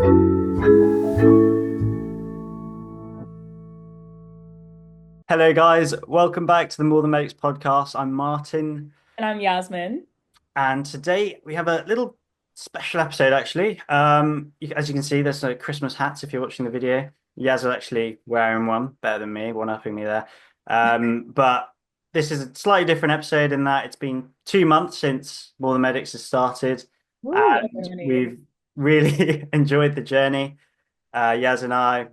Hello, guys. Welcome back to the More Than Makes podcast. I'm Martin, And I'm Yasmin. and today we have a little special episode, actually. As you can see, there's no Christmas hats if you're watching the video. Yaz is actually wearing one, better than me, one-upping me there. But this is a slightly different episode in that it's been 2 months since More Than Medics has started, Ooh, and okay. we've really enjoyed the journey, Yaz and I,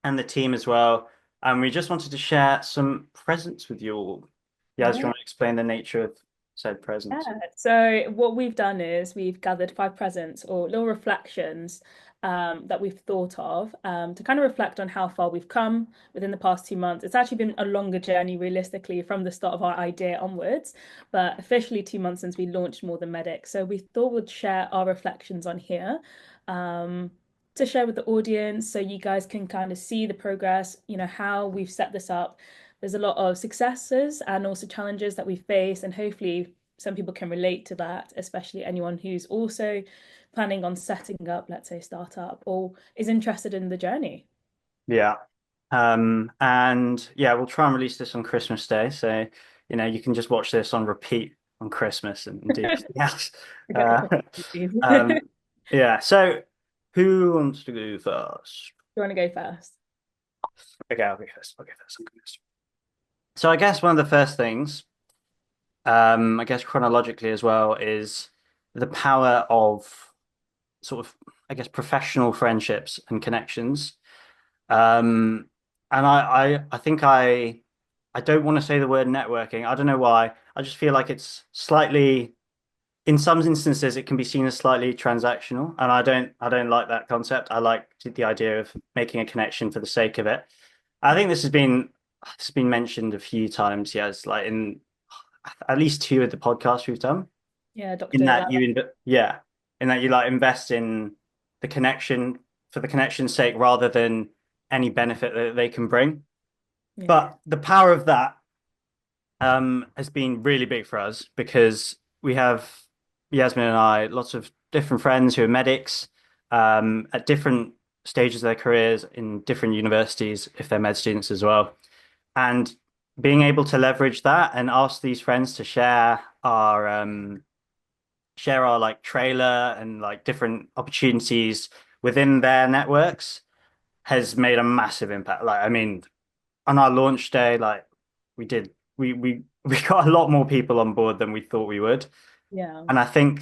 and the team as well. And we just wanted to share some presents with you all. Yeah, do you Yeah. want to explain the nature of said Yeah. presents? So what we've done is we've gathered five presents or little reflections that we've thought of to kind of reflect on how far we've come within the past 2 months. It's actually been a longer journey, realistically, from the start of our idea onwards, but officially 2 months since we launched More Than Medic. So we thought we'd share our reflections on here um, to share with the audience so you guys can kind of see the progress, how we've set this up. There's a lot of successes and also challenges that we face, and hopefully some people can relate to that, especially anyone who's also planning on setting up, let's say, startup or is interested in the journey. Yeah. And yeah, we'll try and release this on Christmas Day. So, you can just watch this on repeat on Christmas and do nothing else. I get the Uh, Christmas movies. um, yeah. So, who wants to go first? You want to go first? Okay, I'll go first. I'll go first. I'll go first. So, I guess one of the first things, I guess chronologically as well, is the power of sort of, I guess, professional friendships and connections. Um, and I think I don't want to say the word networking. I don't know why. I just feel like it's slightly, in some instances, it can be seen as slightly transactional, and I don't like that concept. I like the idea of making a connection for the sake of it. I think this has been mentioned a few times, yes, like in at least two of the podcasts we've done. Yeah, In Dr. that Lab. yeah, in that you like invest in the connection for the connection's sake rather than any benefit that they can bring. Yeah. But the power of that has been really big for us because we have Yasmin and I lots of different friends who are medics at different stages of their careers in different universities if they're med students as well. And being able to leverage that and ask these friends to share our like trailer and like different opportunities within their networks has made a massive impact. Like, I mean, on our launch day, like we did, we got a lot more people on board than we thought we would, Yeah. and I think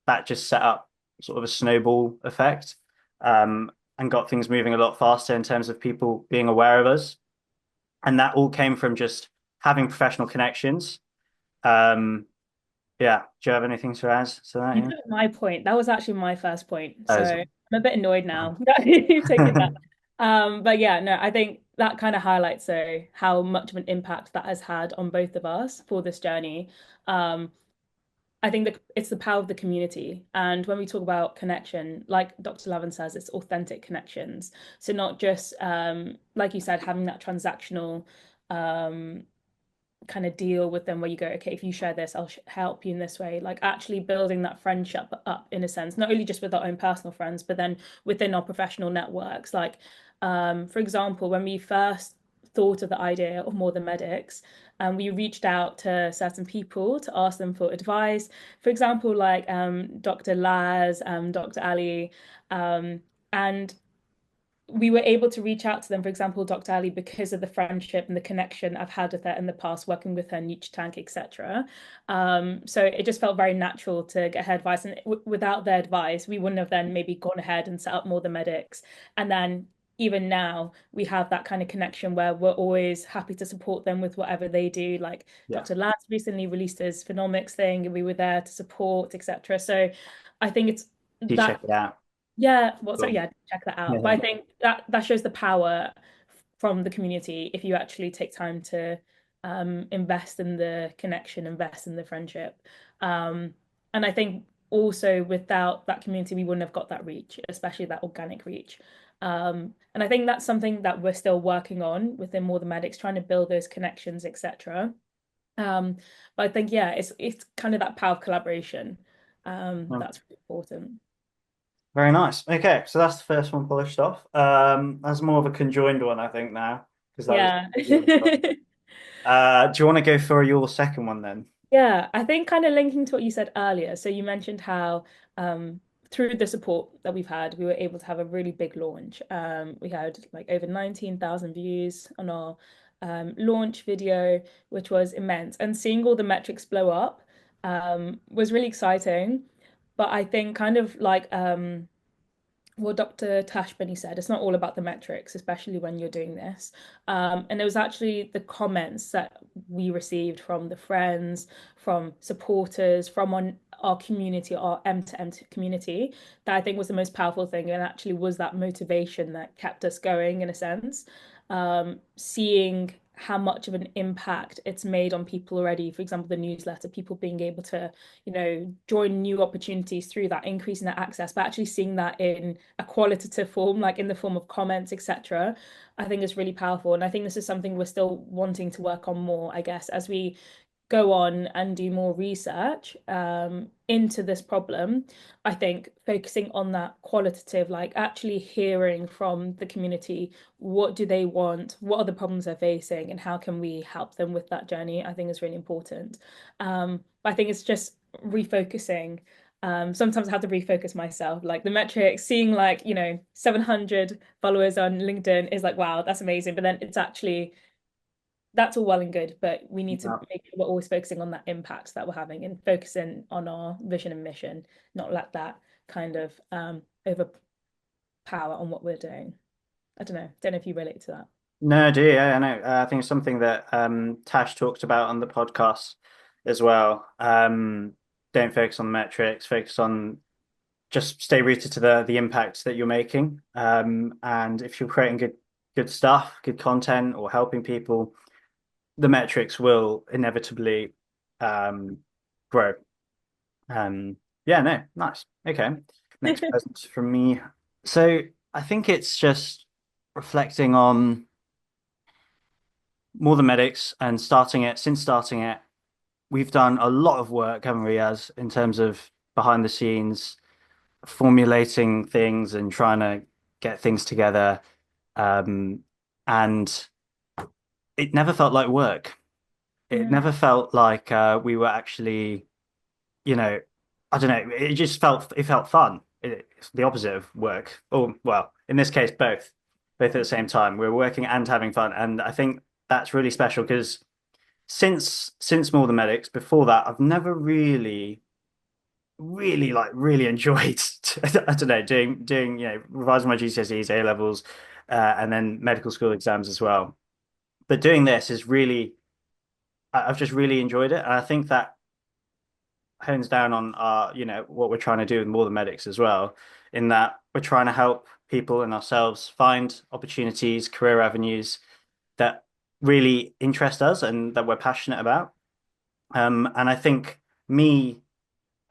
that just set up sort of a snowball effect, and got things moving a lot faster in terms of people being aware of us, and that all came from just having professional connections. Um, yeah, do you have anything to add to that? You Yeah. took my point. That was actually my first point. So As I'm a bit annoyed now that you've taken that. But yeah, no, I think that kind of highlights how much of an impact that has had on both of us for this journey. Um, I think that it's the power of the community. And when we talk about connection, like Dr. Lavin says, it's authentic connections. So not just like you said, having that transactional um kind of deal with them where you go, okay, if you share this, I'll help you in this way. Like actually building that friendship up in a sense, not only just with our own personal friends, but then within our professional networks. Like, for example, when we first thought of the idea of More Than Medics, we reached out to certain people to ask them for advice. For example, like Dr. Laz, Dr. Ali, and we were able to reach out to them, for example, Dr. Ali, because of the friendship and the connection I've had with her in the past, working with her niche tank, etc. So it just felt very natural to get her advice. And without their advice, we wouldn't have then maybe gone ahead and set up More Than Medics. And then even now, we have that kind of connection where we're always happy to support them with whatever they do. Like yeah, Dr. Lads recently released his phenomics thing, and we were there to support, etc. So I think it's do check that it out. yeah, well, so Cool. yeah, check that out. But Yeah. I think that shows the power from the community if you actually take time to invest in the connection, invest in the friendship. And I think also without that community, we wouldn't have got that reach, especially that organic reach. And I think that's something that we're still working on within More Than Medics, trying to build those connections, etc. But I think yeah, it's kind of that power of collaboration Oh, that's really important. Very nice. Okay, so that's the first one polished off. That's more of a conjoined one, I think, now, because that was Yeah. easy on top. Do you want to go for your second one then? Yeah, I think kind of linking to what you said earlier. So you mentioned how through the support that we've had, we were able to have a really big launch. We had like over 19,000 views on our launch video, which was immense. And seeing all the metrics blow up was really exciting. But I think kind of like what Dr. Tashbani said, it's not all about the metrics, especially when you're doing this. And it was actually the comments that we received from the friends, from supporters, from our community, our M2M community, that I think was the most powerful thing and actually was that motivation that kept us going in a sense. Seeing how much of an impact it's made on people already. For example, the newsletter, people being able to, join new opportunities through that, increasing that access, but actually seeing that in a qualitative form, like in the form of comments, etc. I think is really powerful. And I think this is something we're still wanting to work on more, I guess, as we go on and do more research into this problem. I think focusing on that qualitative, like actually hearing from the community, what do they want, what are the problems they're facing, and how can we help them with that journey, I think is really important. But I think it's just refocusing. Sometimes I have to refocus myself. Like the metrics, seeing like, 700 followers on LinkedIn is like, wow, that's amazing. But then it's actually that's all well and good, but we need to Yeah. make sure we're always focusing on that impact that we're having and focusing on our vision and mission, not let that kind of overpower on what we're doing. I don't know if you relate to that. No, I do. Yeah, I know. I think it's something that Tash talked about on the podcast as well. Don't focus on the metrics, focus on just stay rooted to the impact that you're making. And if you're creating good stuff, good content, or helping people, the metrics will inevitably um, grow. Yeah, no, nice. Okay. Next present from me. So I think it's just reflecting on more than medics and since starting it, we've done a lot of work, haven't we, as in terms of behind the scenes, formulating things and trying to get things together. Um, and it never felt like work. It Mm, never felt like we were actually, you know, I don't know. It felt fun. It's the opposite of work. Or well, in this case, both at the same time. We're working and having fun, and I think that's really special because since More Than Medics, before that, I've never really enjoyed. I don't know, doing revising my GCSEs, A levels, and then medical school exams as well. But doing this is really, I've just really enjoyed it, and I think that hones down on what we're trying to do with More Than Medics as well, in that we're trying to help people and ourselves find opportunities, career avenues that really interest us and that we're passionate about. And I think me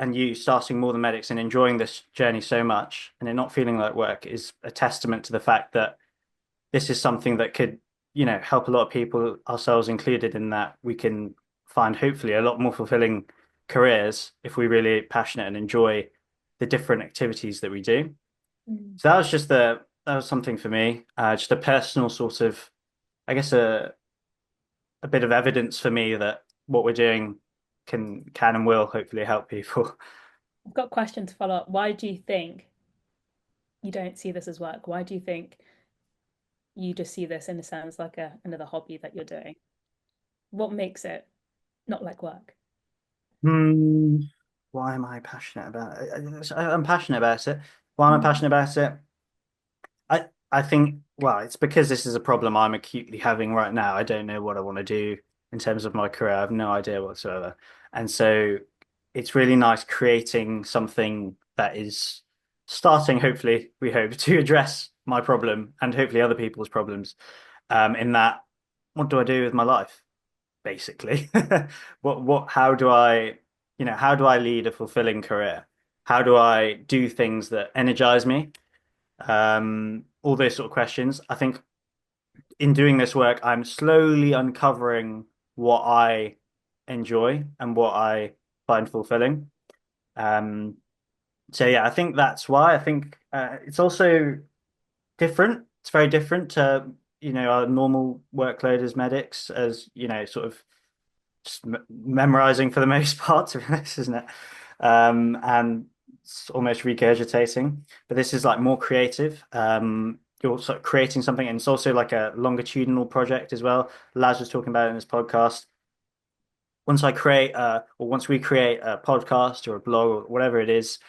and you starting More Than Medics and enjoying this journey so much and it not feeling like work is a testament to the fact that this is something that could, help a lot of people, ourselves included, in that we can find hopefully a lot more fulfilling careers if we really passionate and enjoy the different activities that we do. mm. So that was something for me, just a personal sort of, I guess a bit of evidence for me that what we're doing can and will hopefully help people. I've got a question to follow up. Why do you think you don't see this as work? Why do you think you just see this in a sense like another hobby that you're doing? What makes it not like work? Hmm. Why am I passionate about it? I'm passionate about it. Why am I Mm, passionate about it? I think, well, it's because this is a problem I'm acutely having right now. I don't know what I want to do in terms of my career. I have no idea whatsoever. And so it's really nice creating something that is starting, hopefully, we hope, to address my problem and hopefully other people's problems. In that, what do I do with my life, basically? How do how do I lead a fulfilling career? How do I do things that energize me? All those sort of questions. I think in doing this work, I'm slowly uncovering what I enjoy and what I find fulfilling. Um, So yeah, I think that's why. I think it's also different. It's very different to, our normal workload as medics, as, sort of just memorizing for the most part, to be honest, isn't it? And it's almost regurgitating. But this is like more creative. You're sort of creating something, and it's also like a longitudinal project as well. Laz was talking about it in this podcast. Once we create a podcast or a blog or whatever it is,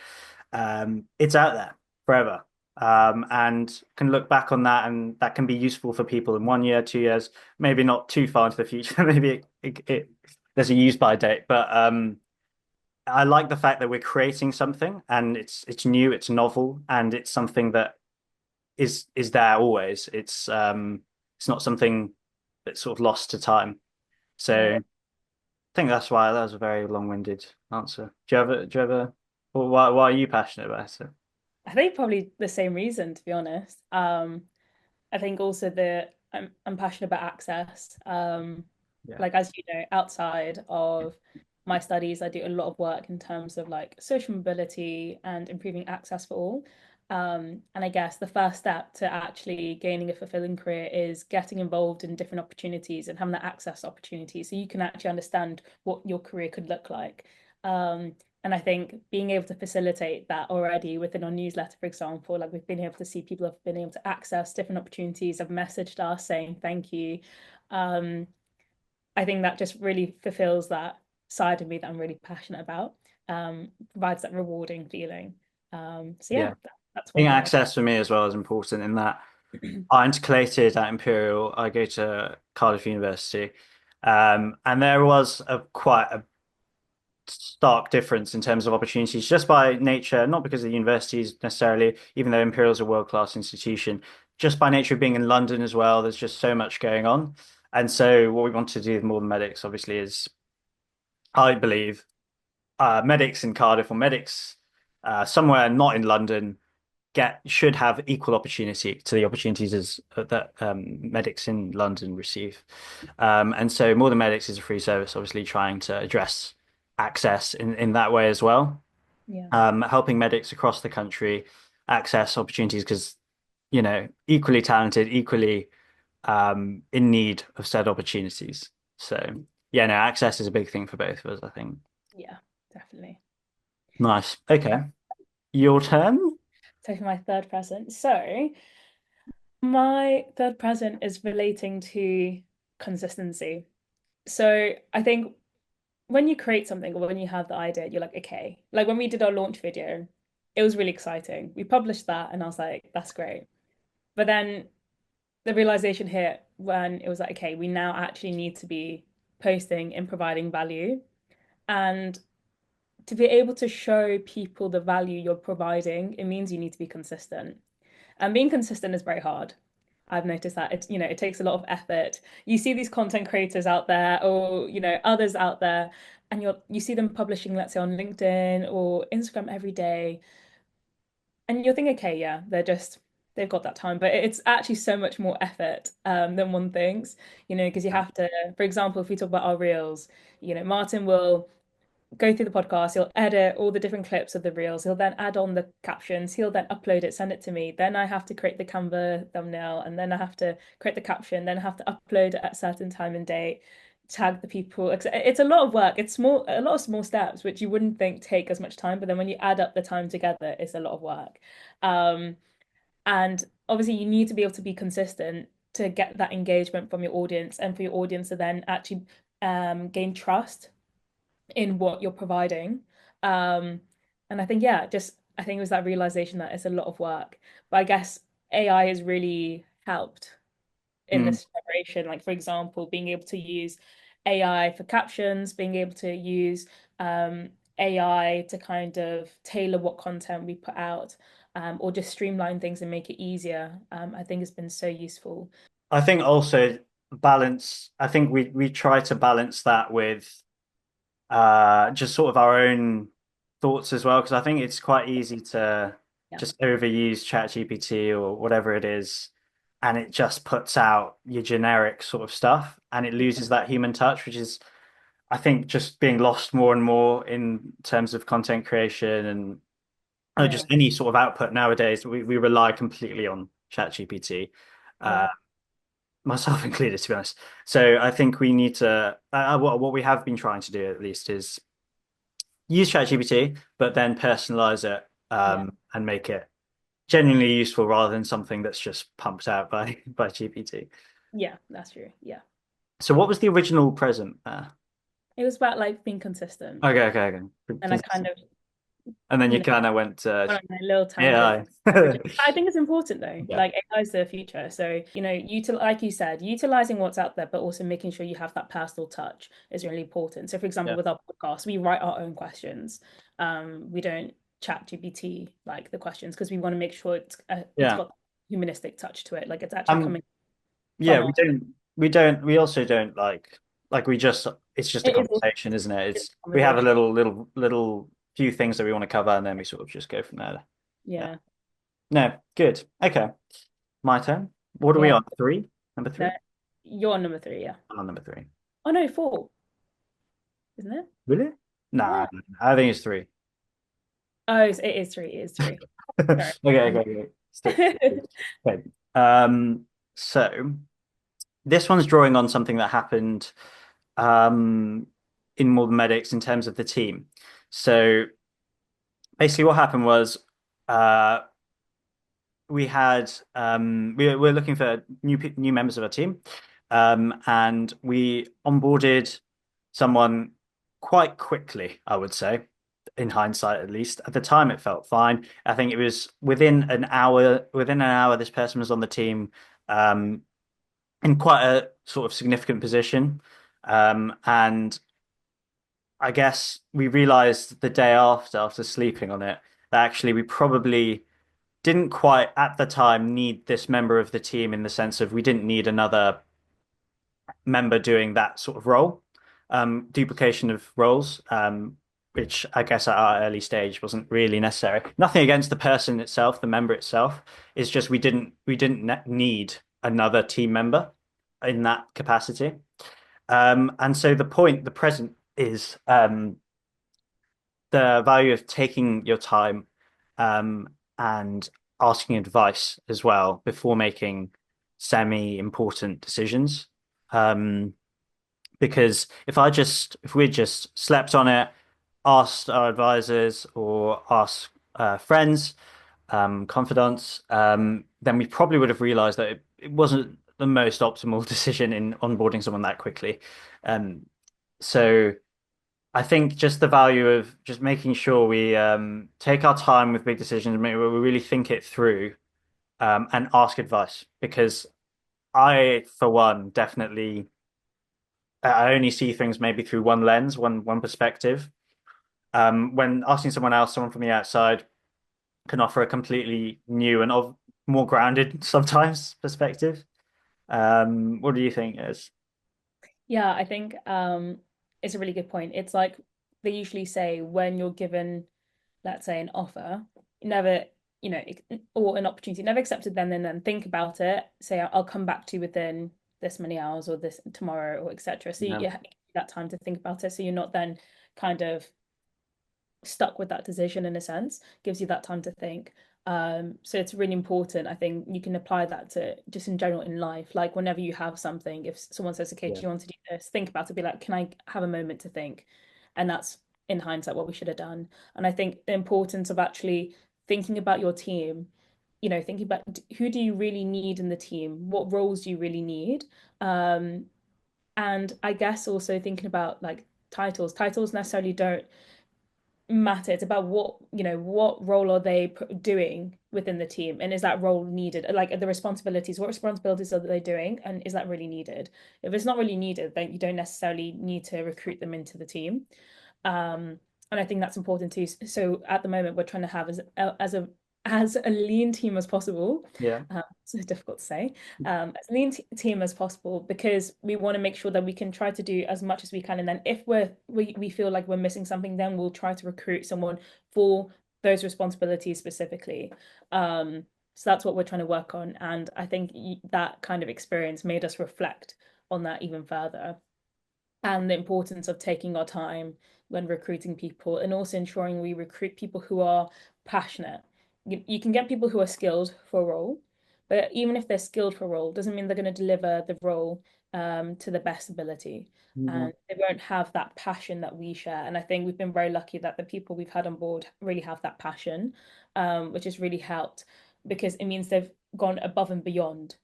it's out there forever. And can look back on that, and that can be useful for people in 1 year, 2 years, maybe not too far into the future. Maybe there's a use by date, but I like the fact that we're creating something, and it's new, it's novel, and it's something that is there always. It's not something that's sort of lost to time. Yeah. So I think that's why that was a very long-winded answer. Do you ever, well, why are you passionate about it? I think probably the same reason, to be honest. I think also that I'm passionate about access. Yeah. Like as you know, outside of my studies, I do a lot of work in terms of like social mobility and improving access for all. And I guess the first step to actually gaining a fulfilling career is getting involved in different opportunities and having that access opportunity so you can actually understand what your career could look like. Um, and I think being able to facilitate that already within our newsletter, for example, like we've been able to see people have been able to access different opportunities, have messaged us saying thank you. Um, I think that just really fulfills that side of me that I'm really passionate about, provides that rewarding feeling. So yeah, Yeah. that's one Being thing I access for me as well is important in that I intercalated at Imperial. I go to Cardiff University. And there was quite a stark difference in terms of opportunities just by nature, not because of the universities necessarily, even though Imperial is a world-class institution, just by nature of being in London as well. There's just so much going on. And so what we want to do with More Than Medics, obviously, is I believe medics in Cardiff or medics somewhere not in London get should have equal opportunity to the opportunities that medics in London receive. And so More Than Medics is a free service, obviously trying to address access in that way as well, yeah. helping medics across the country access opportunities because, equally talented, equally in need of said opportunities. So yeah, no, access is a big thing for both of us, I think. Yeah, definitely. Nice. Okay. Your turn? So for my third present. So my third present is relating to consistency. So I think when you create something or when you have the idea, you're like, okay, like when we did our launch video, it was really exciting. We published that and I was like, that's great. But then the realization hit when it was like, okay, we now actually need to be posting and providing value. And to be able to show people the value you're providing, it means you need to be consistent. And being consistent is very hard. I've noticed that it takes a lot of effort. You see these content creators out there or, others out there, and you see them publishing, let's say on LinkedIn or Instagram every day, and you're thinking, okay, yeah, they've got that time, but it's actually so much more effort than one thinks, because you have to, for example, if we talk about our reels, Martin will go through the podcast, he'll edit all the different clips of the reels, he'll then add on the captions, he'll then upload it, send it to me. Then I have to create the Canva thumbnail, and then I have to create the caption, then I have to upload it at a certain time and date, tag the people. It's a lot of work. It's a lot of small steps, which you wouldn't think take as much time, but then when you add up the time together, it's a lot of work. Um, and obviously you need to be able to be consistent to get that engagement from your audience and for your audience to then actually gain trust in what you're providing. Um, and I think, yeah, I think it was that realization that it's a lot of work. But I guess AI has really helped in Mm. this generation. Like, for example, being able to use AI for captions, being able to use AI to kind of tailor what content we put out, or just streamline things and make it easier. I think has been so useful. I think also balance, I think we try to balance that with just sort of our own thoughts as well, because I think it's quite easy to Yeah. just overuse ChatGPT or whatever it is, and it just puts out your generic sort of stuff and it loses that human touch, which is, I think, just being lost more and more in terms of content creation and Yeah. just any sort of output nowadays, we rely completely on ChatGPT, uh, Yeah. myself included, to be honest. So I think we need to, what we have been trying to do at least is use ChatGPT, but then personalize it Yeah. and make it genuinely useful rather than something that's just pumped out by GPT. Yeah, that's true. Yeah. So what was the original present? It was about like being consistent. Okay, okay, okay. And I kind of, And then you you know, kind of went went on a little tangent. AI. Which I think is important though. Yeah, Like AI is the future. So, like you said, utilizing what's out there, but also making sure you have that personal touch is really important. So, for example, yeah, with our podcast, we write our own questions. We don't chat GPT like the questions because we want to make sure it's yeah. got humanistic touch to it. Like it's actually Um, coming yeah, from our. we also don't like we just, it's just a It is also conversation, isn't it? just It's, a we have a conversation. little few things that we want to cover and then we sort of just go from there. Yeah. Yeah. No, good. Okay. My turn. What are we Yeah. on? Three? Number No, three? you're on number three, yeah. I'm on number three. Oh no, four, isn't it? Really? Nah, Yeah. I think it's three. Oh, it is three. It is three. Okay, Sorry. okay, okay. Okay. Um, so this one's drawing on something that happened um in more medics in terms of the team. So basically what happened was uh we're looking for new members of our team. And we onboarded someone quite quickly, I would say, in hindsight at least. At the time it felt fine. I think it was within an hour this person was on the team, um, in quite a sort of significant position. And I guess we realized the day after sleeping on it, that actually we probably didn't quite at the time need this member of the team, in the sense of we didn't need another member doing that sort of role, duplication of roles, which I guess at our early stage wasn't really necessary. Nothing against the person itself, the member itself. It's just we didn't need another team member in that capacity. And so the present is the value of taking your time, and asking advice as well before making semi-important decisions. Um, because if we just slept on it, asked our advisors or asked friends, confidants, then we probably would have realized that it wasn't the most optimal decision in onboarding someone that quickly. Um, so I think just the value of just making sure we take our time with big decisions, we really think it through, and ask advice. Because I, for one, definitely I only see things maybe through one lens, one perspective. When asking someone else, someone from the outside, can offer a completely new and of more grounded sometimes perspective. What do you think is? Yeah, I think it's a really good point. It's like they usually say when you're given, let's say, an offer, never, or an opportunity, never accept it then and then think about it. Say, I'll come back to you within this many hours or this tomorrow or etc. So Yeah, you have that time to think about it. So you're not then kind of stuck with that decision in a sense, gives you that time to think. So it's really important. I think you can apply that to just in general in life. Like whenever you have something, if someone says, okay, do yeah, you want to do this? Think about it, be like, can I have a moment to think? And that's in hindsight what we should have done. And I think the importance of actually thinking about your team, thinking about who do you really need in the team? What roles do you really need? And I guess also thinking about like titles. Titles necessarily don't matter. It's about what role are they doing within the team, and is that role needed? Like the responsibilities, what responsibilities are they doing, and is that really needed? If it's not really needed, then you don't necessarily need to recruit them into the team. And I think that's important too. So at the moment, we're trying to have as a lean team as possible. yeah, So difficult to say. As lean team as possible because we want to make sure that we can try to do as much as we can. And then if we feel like we're missing something, then we'll try to recruit someone for those responsibilities specifically. So that's what we're trying to work on. And I think that kind of experience made us reflect on that even further and the importance of taking our time when recruiting people, and also ensuring we recruit people who are passionate. You can get people who are skilled for a role, but even if they're skilled for a role, doesn't mean they're going to deliver the role to the best ability. Yeah. And they won't have that passion that we share. And I think we've been very lucky that the people we've had on board really have that passion, which has really helped because it means they've gone above and beyond,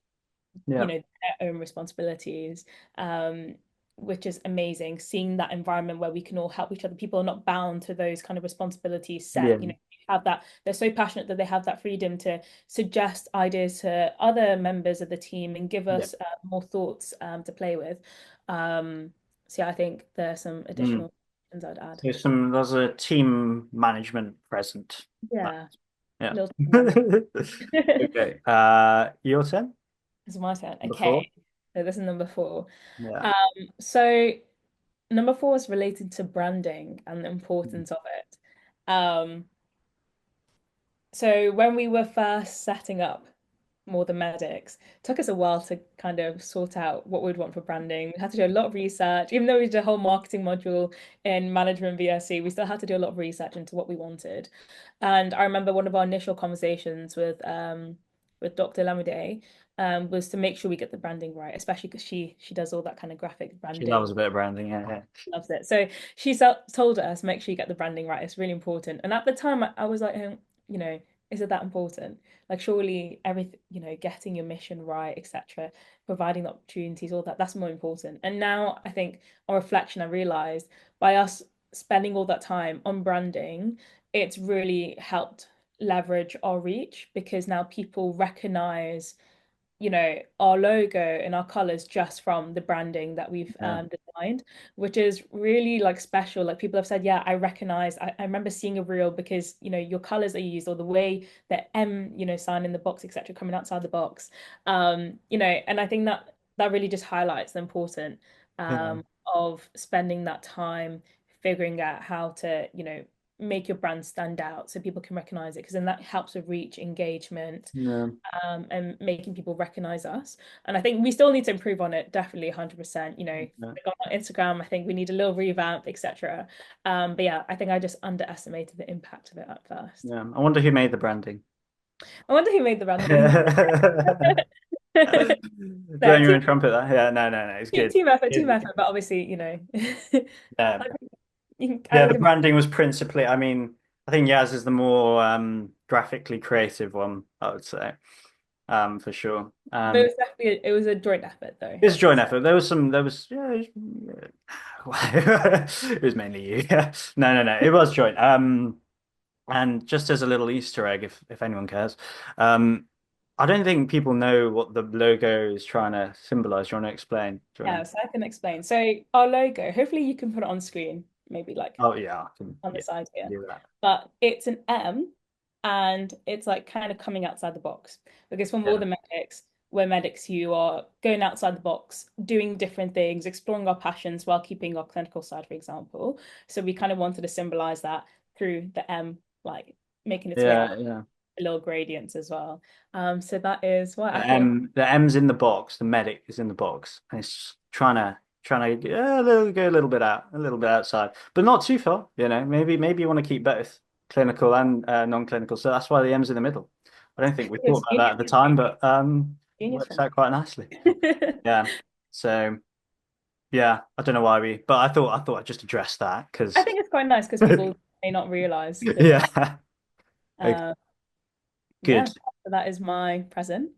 Yeah. their own responsibilities, um, which is amazing. Seeing that environment where we can all help each other, people are not bound to those kind of responsibilities set. Yeah. Have that, they're so passionate that they have that freedom to suggest ideas to other members of the team and give Yeah. us more thoughts to play with. So yeah, I think there are some Mm. additional things I'd add. There's a team management present. Nice. Yeah, Yeah. little management. Okay. Your turn. It's my turn. Before. Okay, so this is number four. Yeah. Um, so number four is related to branding and the importance of it. Um, so when we were first setting up more than medics, it took us a while to kind of sort out what we'd want for branding. We had to do a lot of research, even though we did a whole marketing module in management VSC, we still had to do a lot of research into what we wanted. And I remember one of our initial conversations with Dr. Lamide was to make sure we get the branding right, especially because she does all that kind of graphic She loves branding. a bit of branding. Yeah. Yeah. Loves it. So she told us, make sure you get the branding right. It's really important. And at the time, I was like, you know, is it that important? Like, surely everything, getting your mission right, etc., providing opportunities, all that, that's more important. And now I think on reflection, I realized by us spending all that time on branding, it's really helped leverage our reach because now people recognize our logo and our colors just from the branding that we've Yeah. designed, which is really like special. Like people have said, yeah, I recognize, I remember seeing a reel because, your colors are used or the way the M, sign in the box, etc., coming outside the box. And I think that really just highlights the importance Yeah. of spending that time figuring out how to, make your brand stand out so people can recognize it because then that helps with reach engagement Yeah. and making people recognize us. And I think we still need to improve on it, definitely 100%. Yeah. Like on Instagram, I think we need a little revamp, etc. But yeah, I think I just underestimated the impact of it at first. Yeah. I wonder who made the branding. I wonder who made the branding. Don't So you want to trumpet that? Yeah. No. No. No. It's good. team It- effort, but obviously, yeah. I Yeah. The would branding was principally. I mean, I think Yaz is the more graphically creative one. I would say. For sure. but it was definitely it was a joint effort though, It I was a have to joint say. effort. There was some. There was. Yeah. It was mainly you. Yeah. No. No. No. It was joint. And just as a little Easter egg, if anyone cares, um, I don't think people know what the logo is trying to symbolize. Do you want to explain? Do you Yeah, want to... so I can explain. So our logo, hopefully you can put it on screen, maybe like Oh yeah, I can. on the Yeah, side here. do that. But it's an M and it's like kind of coming outside the box because for more Yeah. than medics, we're medics who are going outside the box, doing different things, exploring our passions while keeping our clinical side, for example. So we kind of wanted to symbolize that through the M, like making its way out Yeah. Yeah. the little gradients as well. So that is what I thought. The M's in the box. The medic is in the box, and it's trying to go a little bit out, a little bit outside, but not too far. Maybe you want to keep both clinical and non-clinical. So that's why the M's in the middle. I don't think we thought It's about that at the time, but genius works from out quite nicely. me. Yeah. So yeah, I don't know why but I thought I'd just address that I because think it's quite nice because people may not realize the difference. yeah. Okay, Uh, yeah, good. so that is my present.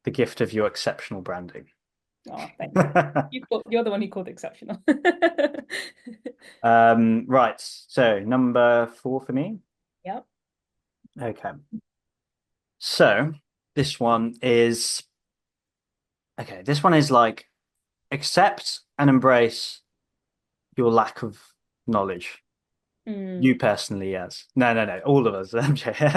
The gift of your exceptional branding. Oh, thank you. You're the one who called it exceptional. Right. So number four for me. Yep. Okay. So this one is okay. This one is like accept and embrace your lack of knowledge. Mm, You personally, yes. No, no, no. All of us. I'm joking.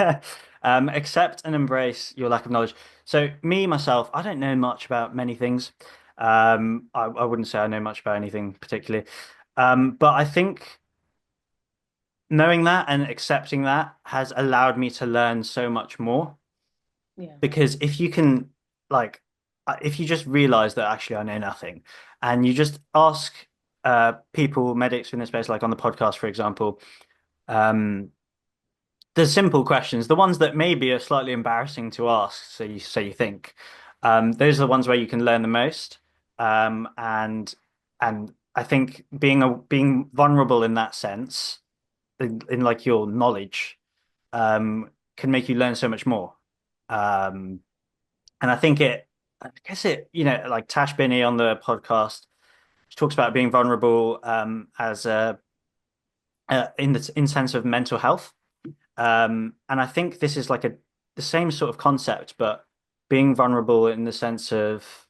Accept and embrace your lack of knowledge. So me, myself, I don't know much about many things. I wouldn't say I know much about anything particularly. But I think knowing that and accepting that has allowed me to learn so much more. yeah. Because if you can, like, if you just realize that actually I know nothing, and you just ask, people, medics in this space, like on the podcast, for example, um, the simple questions, the ones that maybe are slightly embarrassing to ask, so you think, those are the ones where you can learn the most. And I think being vulnerable in that sense, in like your knowledge, can make you learn so much more. Um, and I guess like Tash Binney on the podcast, she talks about being vulnerable as a in sense of mental health. And I think this is like the same sort of concept, but being vulnerable in the sense of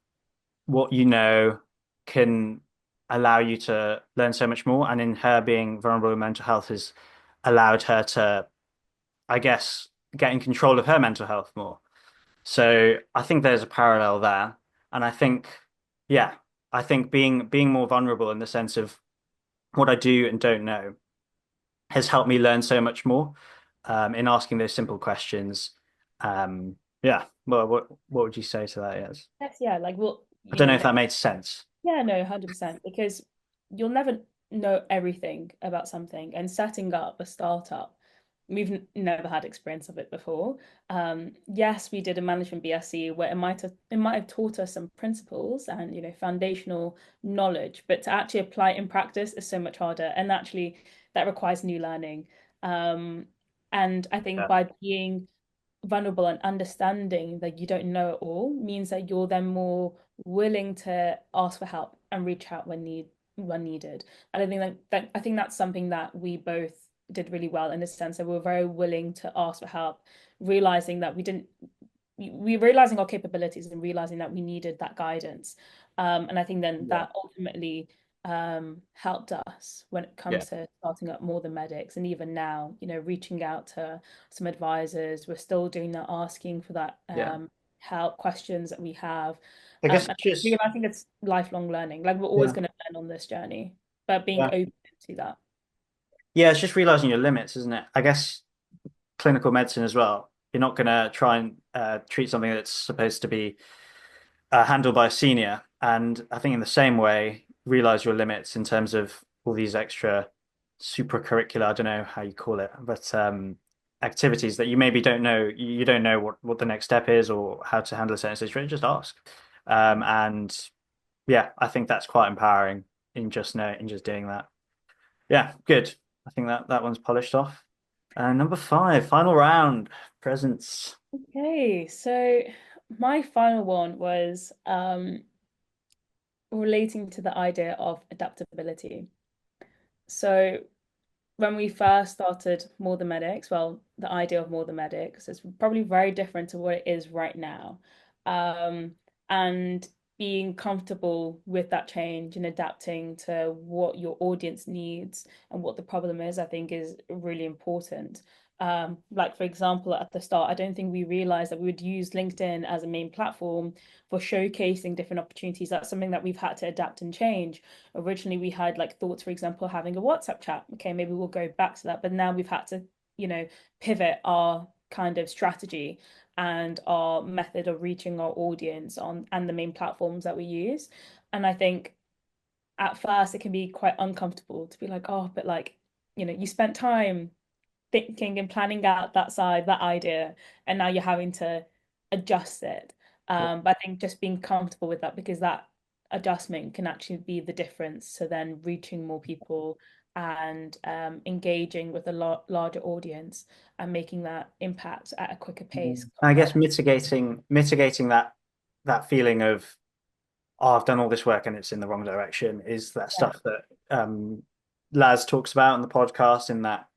what you know can allow you to learn so much more. And in her being vulnerable in mental health has allowed her to, I guess, get in control of her mental health more. So I think there's a parallel there. And I think, yeah, I think being more vulnerable in the sense of what I do and don't know has helped me learn so much more in asking those simple questions. Yeah. Well, what would you say to that? Yes. Yes, yeah, like well, I you don't know know, if that made sense. yeah, no, 100%, because you'll never know everything about something. And setting up a startup, we've never had experience of it before. Yes, we did a management BSc where it might have taught us some principles and foundational knowledge, but to actually apply it in practice is so much harder. And actually that requires new learning. Um, and I think Yeah. by being vulnerable and understanding that you don't know it all means that you're then more willing to ask for help and reach out when needed. And I think I think that's something that we both did really well in the sense that we were very willing to ask for help, realizing that we realizing our capabilities and realizing that we needed that guidance. And I think then Yeah. that ultimately helped us when it Yeah. comes to starting up more than medics. And even now, reaching out to some advisors, we're still doing that, asking for that Yeah. help, questions that we have. I guess And it's just I think it's lifelong learning. Like we're always yeah. going to learn on this journey, but being Yeah. open to that. Yeah, it's just realizing your limits, isn't it? I guess clinical medicine as well. You're not going to try and treat something that's supposed to be handled by a senior. And I think in the same way, realize your limits in terms of all these extra supracurricular, I don't know how you call it, but activities that you maybe don't know, you don't know what the next step is or how to handle a certain situation, just ask. And yeah, I think that's quite empowering in just doing that. Yeah, good. I think that one's polished off. Number five, final round, presents. Okay, so my final one was relating to the idea of adaptability. So when we first started More Than Medics, well, the idea of More Than Medics is probably very different to what it is right now. Um, and being comfortable with that change and adapting to what your audience needs and what the problem is, I think is really important. Like for example, at the start, I don't think we realized that we would use LinkedIn as a main platform for showcasing different opportunities. That's something that we've had to adapt and change. Originally we had like thoughts, for example, having a WhatsApp chat. Okay, maybe we'll go back to that, but now we've had to you know pivot our kind of strategy and our method of reaching our audience on and the main platforms that we use. And I think at first it can be quite uncomfortable to be like, oh, but like you spent time thinking and planning out that idea, and now you're having to adjust it. But I think just being comfortable with that, because that adjustment can actually be the difference to then reaching more people and engaging with a larger audience and making that impact at a quicker pace I guess compared. mitigating that feeling of oh, I've done all this work and it's in the wrong direction is that Yeah, stuff that Laz talks about on the podcast in that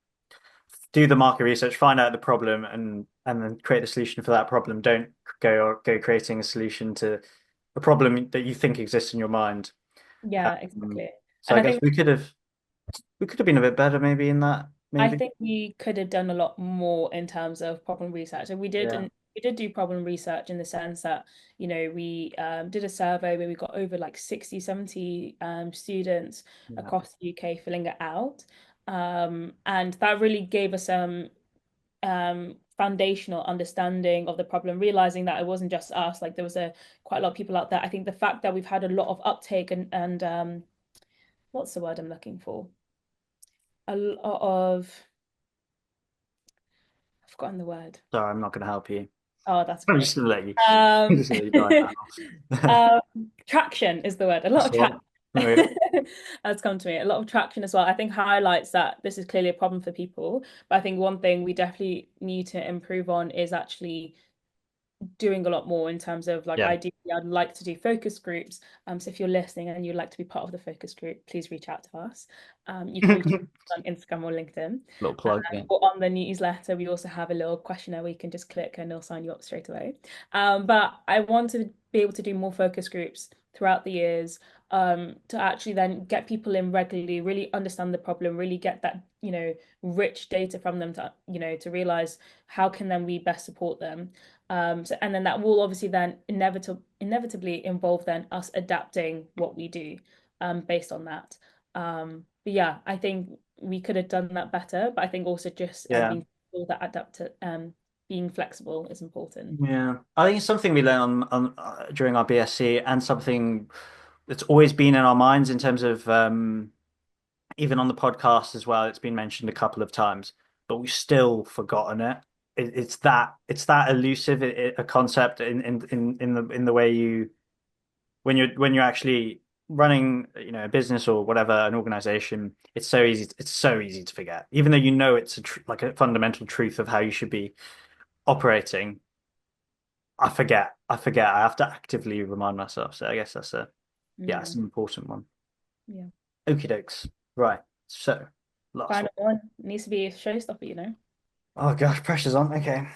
do the market research, find out the problem and then create the solution for that problem. Don't go creating a solution to a problem that you think exists in your mind. yeah, Um, exactly. so And I I guess think we could have been a bit better maybe in that, I maybe. think we could have done a lot more in terms of problem research. And we did, Yeah. and we did do problem research in the sense that, we did a survey where we got over like 60, 70 students Yeah. across the UK filling it out. And that really gave us some foundational understanding of the problem, realizing that it wasn't just us, like there was quite a lot of people out there. I think the fact that we've had a lot of uptake and what's the word I'm looking for? A lot of, I've forgotten the word. Sorry, I'm not going to help you. Oh, that's I'm great. just going to let you. I'm Um, just going to let you die now. um, traction is the word. A lot That's of the one. traction There we go. has come to me. A lot of traction as well. I think highlights that this is clearly a problem for people. But I think one thing we definitely need to improve on is actually doing a lot more in terms of like Yeah. ideally I'd like to do focus groups. So if you're listening and you'd like to be part of the focus group, please reach out to us. You can reach out on Instagram or LinkedIn. Little plug, yeah. Or on the newsletter, we also have a little questionnaire where you can just click and it'll sign you up straight away. But I want to be able to do more focus groups throughout the years, to actually then get people in regularly, really understand the problem, really get that, rich data from them to, to realize how can then we best support them. So, and then that will obviously then inevitably involve then us adapting what we do, based on that. But yeah, I think we could have done that better, but I think also just Yeah. being all that adapted, being flexible is important. Yeah. I think it's something we learned during our BSc and something that's always been in our minds in terms of even on the podcast as well. It's been mentioned a couple of times, but we've still forgotten it. It's that elusive a concept in the way you when you're actually running, a business or whatever, an organization. It's so easy to forget, even though it's like a fundamental truth of how you should be operating. I forget. I have to actively remind myself. So I guess yeah, Yeah, it's an important one. yeah. Okie dokes. Right. So last one. Final one needs to be a showstopper. Oh gosh, pressure's on. Okay.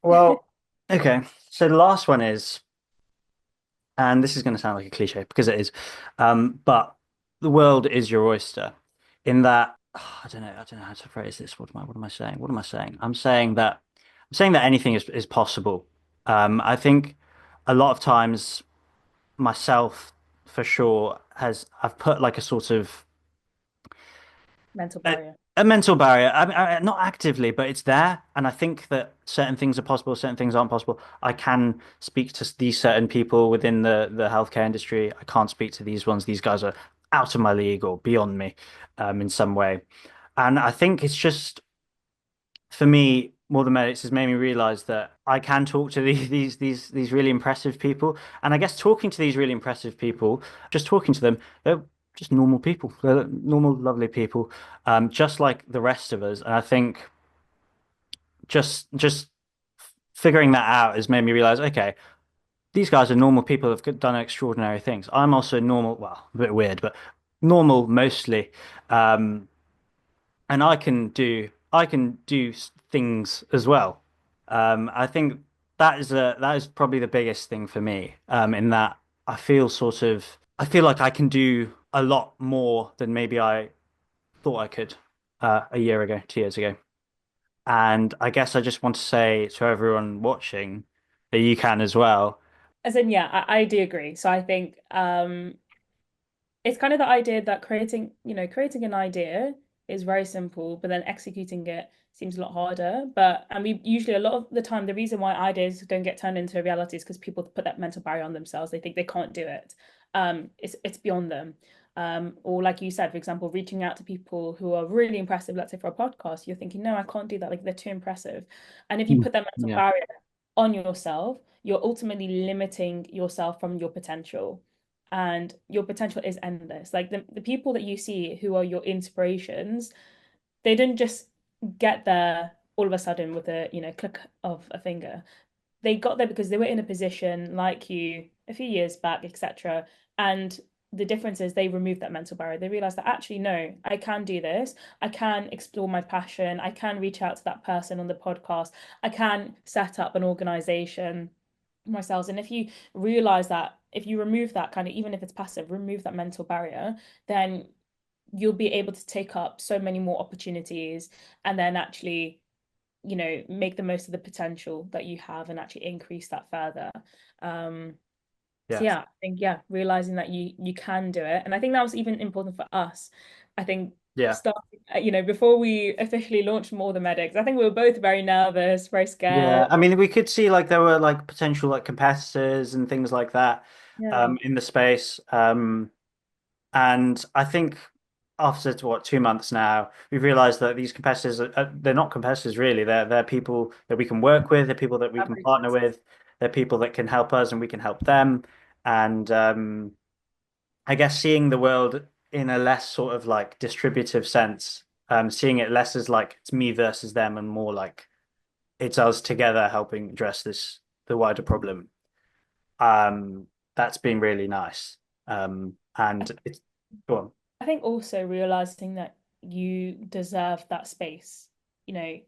Well, okay. So the last one is, and this is going to sound like a cliche because it is, but the world is your oyster. In that, I don't know how to phrase this. What am I saying? What am I saying? I'm saying that anything is possible. I think a lot of times myself, for sure, has I've put like a sort of Mental a, barrier. a mental barrier. Not actively, but it's there. And I think that certain things are possible, certain things aren't possible. I can speak to these certain people within the healthcare industry. I can't speak to these ones. These guys are out of my league or beyond me, in some way. And I think it's just, for me, more than merits has made me realize that I can talk to these really impressive people. And I guess talking to these really impressive people, just talking to them, they're just normal people. They're normal, lovely people, just like the rest of us. And I think just figuring that out has made me realize, okay, these guys are normal people who've done extraordinary things. I'm also normal, well, a bit weird, but normal mostly. Um, and I can do things as well. I think that is probably the biggest thing for me. In that I feel like I can do a lot more than maybe I thought I could a year ago, 2 years ago. And I guess I just want to say to everyone watching that you can as well. As in, yeah, I do agree. So I think it's kind of the idea that creating an idea is very simple, but then executing it seems a lot harder. And we usually a lot of the time the reason why ideas don't get turned into reality is because people put that mental barrier on themselves. They think they can't do it. It's beyond them. Or like you said, for example, reaching out to people who are really impressive, let's say for a podcast, you're thinking, no, I can't do that. Like they're too impressive. And if you Mm. put that mental Yeah. barrier on yourself, you're ultimately limiting yourself from your potential, and your potential is endless. Like the people that you see who are your inspirations, they didn't just get there all of a sudden with a click of a finger. They got there because they were in a position like you a few years back, etc. And the difference is they removed that mental barrier. They realized that actually, no, I can do this. I can explore my passion. I can reach out to that person on the podcast. I can set up an organization myself. And if you realize that, if you remove that kind of, even if it's passive, remove that mental barrier, then you'll be able to take up so many more opportunities and then actually, make the most of the potential that you have and actually increase that further. Um, so Yeah. yeah, I think yeah, realizing that you can do it. And I think that was even important for us. I think Yeah. starting, before we officially launched More the Medics, I think we were both very nervous, very Yeah, scared. I mean, we could see like there were like potential like competitors and things like that Yeah. in the space. And I think after what 2 months now, we've realized that these competitors they're not competitors really. They're people that we can work with. They're people that we can partner Collaborators. with. They're people that can help us and we can help them. And I guess seeing the world in a less sort of like distributive sense, seeing it less as like it's me versus them and more like it's us together helping address the wider problem. That's been really nice. And it's go on. I think also realizing that you deserve that space. You know,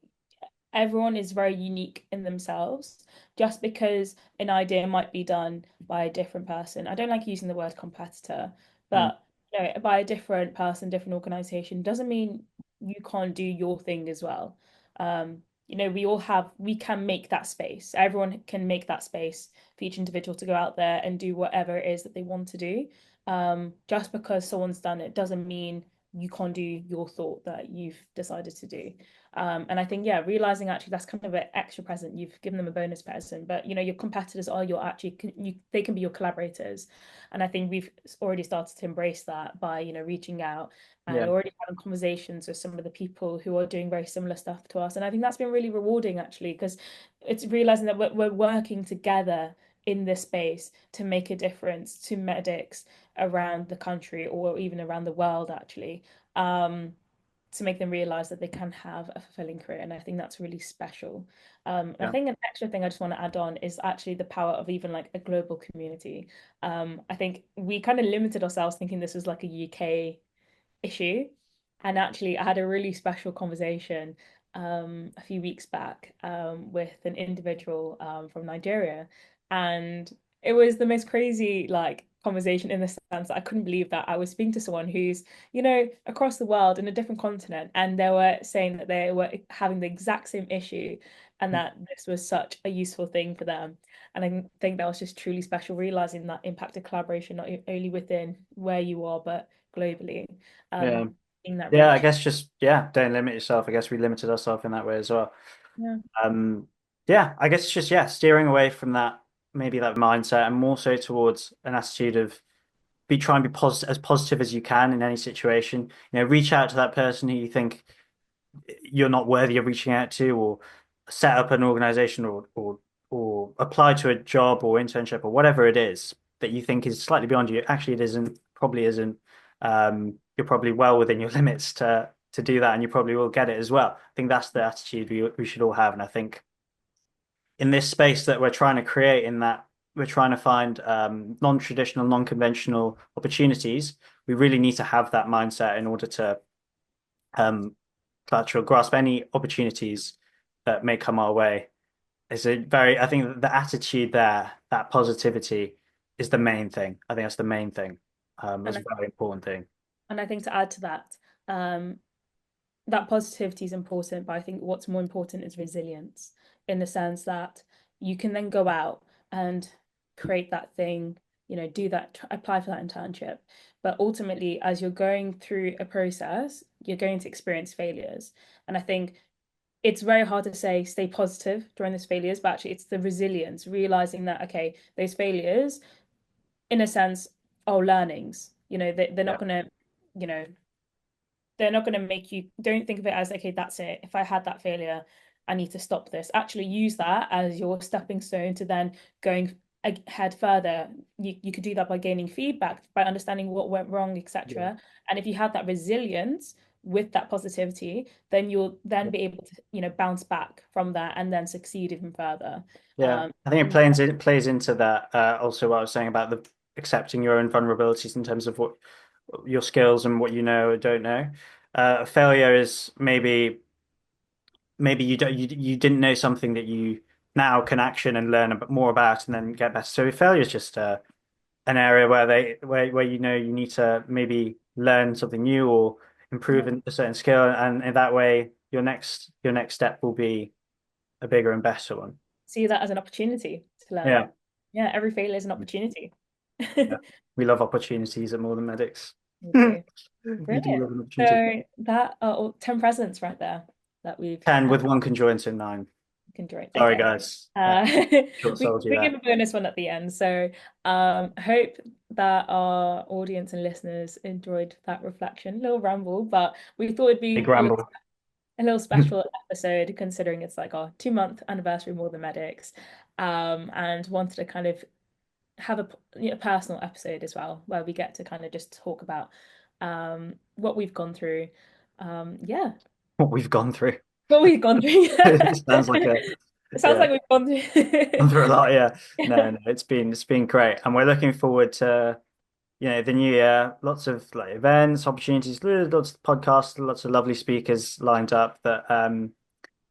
everyone is very unique in themselves. Just because an idea might be done by a different person, I don't like using the word competitor, Mm, but by a different person, different organization, doesn't mean you can't do your thing as well. We can make that space. Everyone can make that space for each individual to go out there and do whatever it is that they want to do. Just because someone's done it doesn't mean you can't do your thought that you've decided to do. And I think, yeah, realizing actually that's kind of an extra present. You've given them a bonus present, but your competitors are your actually, they can be your collaborators. And I think we've already started to embrace that by, reaching out and yeah, already having conversations with some of the people who are doing very similar stuff to us. And I think that's been really rewarding actually, because it's realizing that we're working together in this space to make a difference to medics around the country or even around the world actually. To make them realize that they can have a fulfilling career. And I think that's really special. And I yeah, think an extra thing I just want to add on is actually the power of even like a global community. I think we kind of limited ourselves thinking this was like a UK issue. And actually, I had a really special conversation a few weeks back with an individual from Nigeria. And it was the most crazy like conversation in the sense that I couldn't believe that I was speaking to someone who's, across the world in a different continent, and they were saying that they were having the exact same issue and that this was such a useful thing for them. And I think that was just truly special, realizing that impact of collaboration, not only within where you are, but globally. yeah, In that yeah. I reach. guess just yeah, don't limit yourself. I guess we limited ourselves in that way as well. Yeah. Um, yeah, I guess it's just yeah, steering away from that maybe that mindset and more so towards an attitude of be try and be positive as you can in any situation. Reach out to that person who you think you're not worthy of reaching out to, or set up an organization, or apply to a job or internship or whatever it is that you think is slightly beyond you. Actually, it isn't. Probably isn't. You're probably well within your limits to do that, and you probably will get it as well. I think that's the attitude we should all have, and I think in this space that we're trying to create, in that we're trying to find non-traditional, non-conventional opportunities, we really need to have that mindset in order to um, clutch or grasp any opportunities that may come our way. I think the attitude there, that positivity is the main thing. I think that's the main thing. That's And a very important thing. I think to add to that, that positivity is important, but I think what's more important is resilience in the sense that you can then go out and create that thing, do that, apply for that internship. But ultimately, as you're going through a process, you're going to experience failures. And I think it's very hard to say stay positive during those failures, but actually it's the resilience, realizing that, okay, those failures, in a sense, are learnings. They're Yeah, not going to, you know, they're not going to make you, don't think of it as, okay, that's it. If I had that failure, I need to stop this. Actually use that as your stepping stone to then going ahead further. You could do that by gaining feedback, by understanding what went wrong, yeah, etc. And if you have that resilience with that positivity, then you'll then yeah. be able to, bounce back from that and then succeed even further. Yeah. I think And yeah, it plays into that. Also, what I was saying about the accepting your own vulnerabilities in terms of what your skills and what you know or don't know. Failure is maybe you didn't know something that you now can action and learn a bit more about and then get better. So failure is just an area where you need to maybe learn something new or improve yeah. in a certain skill, and in that way your next step will be a bigger and better one. See that as an opportunity to learn. Yeah. Yeah, every failure is an opportunity. Yeah. We love opportunities at More Than Medics. Me too. We do Brilliant. love an opportunity. So that are all 10 presents right there that we've 10 had. with one conjoined, so 9. can drink. Sorry, Okay. guys. Uh, Short we sold you we give there. a bonus one at the end. So hope that our audience and listeners enjoyed that reflection, little ramble, but we thought it'd Big be ramble. a little special episode considering it's like our 2 month anniversary more than medics, and wanted to kind of have a personal episode as well where we get to kind of just talk about what we've gone through. Yeah, What we've gone through. what we've gone through. It sounds like a It sounds yeah, like we've gone gone through. through a lot. Yeah. No, no, it's been great. And we're looking forward to, the new year. Lots of like events, opportunities, lots of podcasts, lots of lovely speakers lined up that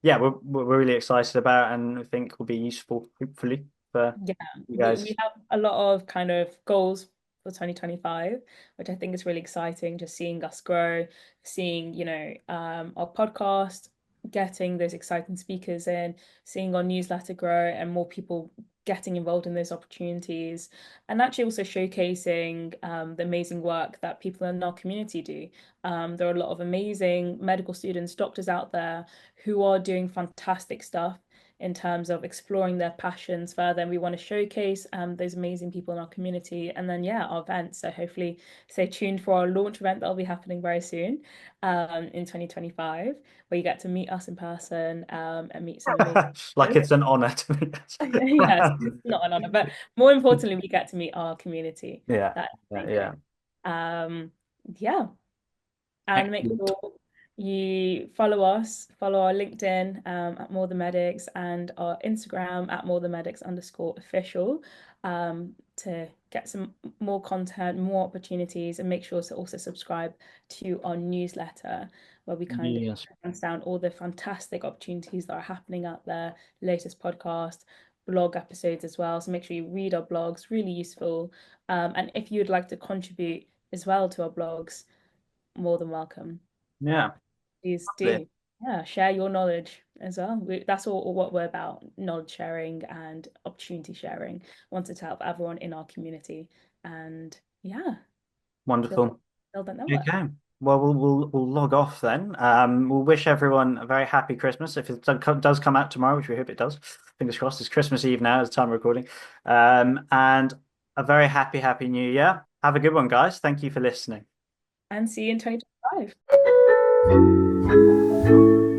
yeah, we're really excited about and I think will be useful, hopefully, for Yeah, you we guys. have a lot of kind of goals for 2025, which I think is really exciting. Just seeing us grow, seeing, our podcast, getting those exciting speakers in, seeing our newsletter grow and more people getting involved in those opportunities, and actually also showcasing the amazing work that people in our community do. There are a lot of amazing medical students, doctors out there who are doing fantastic stuff in terms of exploring their passions further. And we want to showcase those amazing people in our community. And then, yeah, our events. So hopefully stay tuned for our launch event that'll be happening very soon in 2025, where you get to meet us in person and meet some amazing Like speakers. it's an honor to meet us. Yes, it's not an honor, but more importantly, we get to meet our community. Yeah, That's the yeah, main yeah. thing. Um, yeah, and make Excellent. sure you follow us, follow our LinkedIn at More Than Medics and our Instagram at More Than Medics _ official to get some more content, more opportunities, and make sure to also subscribe to our newsletter where we kind of Yes. hands down all the fantastic opportunities that are happening out there, latest podcast, blog episodes as well. So make sure you read our blogs, really useful. And if you'd like to contribute as well to our blogs, more than welcome. Yeah. Please Lovely. do. Yeah, share your knowledge as well. That's all what we're about, knowledge sharing and opportunity sharing. Wanted to help everyone in our community and yeah, build, Wonderful. build that network. Okay. Well, we'll log off then. We'll wish everyone a very happy Christmas. If it does come out tomorrow, which we hope it does. Fingers crossed. It's Christmas Eve now, as the time of recording. And a very happy New Year. Have a good one, guys. Thank you for listening. And see you in 2025.